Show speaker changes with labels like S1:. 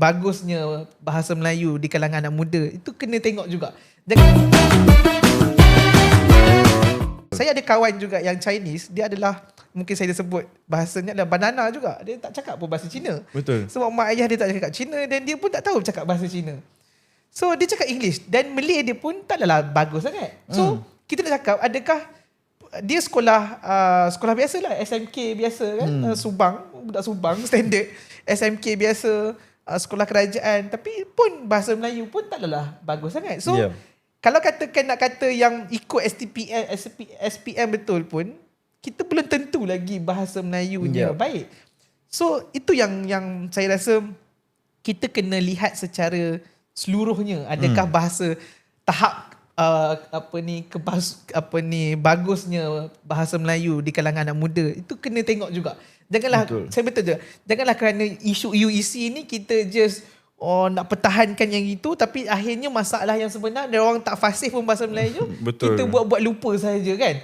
S1: bagusnya bahasa Melayu di kalangan anak muda, itu kena tengok juga. Saya ada kawan juga yang Chinese, dia adalah, mungkin saya sebut bahasanya adalah banana juga. Dia tak cakap pun bahasa Cina.
S2: Betul.
S1: Sebab mak ayah dia tak cakap Cina dan dia pun tak tahu cakap bahasa Cina. So dia cakap English dan Malay dia pun taklah bagus sangat. So kita nak cakap, adakah dia sekolah biasa lah, SMK biasa kan, Subang, budak Subang standard, SMK biasa, sekolah kerajaan, tapi pun bahasa Melayu pun taklah bagus sangat. So kalau katakan nak kata yang ikut SPM betul pun, kita belum tentu lagi bahasa Melayunya baik. So itu yang saya rasa kita kena lihat secara seluruhnya. Adakah bahasa tahap bagusnya bahasa Melayu di kalangan anak muda, itu kena tengok juga. Janganlah, saya betul je, janganlah kerana isu UEC ni kita just nak pertahankan yang itu, tapi akhirnya masalah yang sebenar, dia orang tak fasih pun bahasa Melayu. Kita buat-buat lupa saja kan.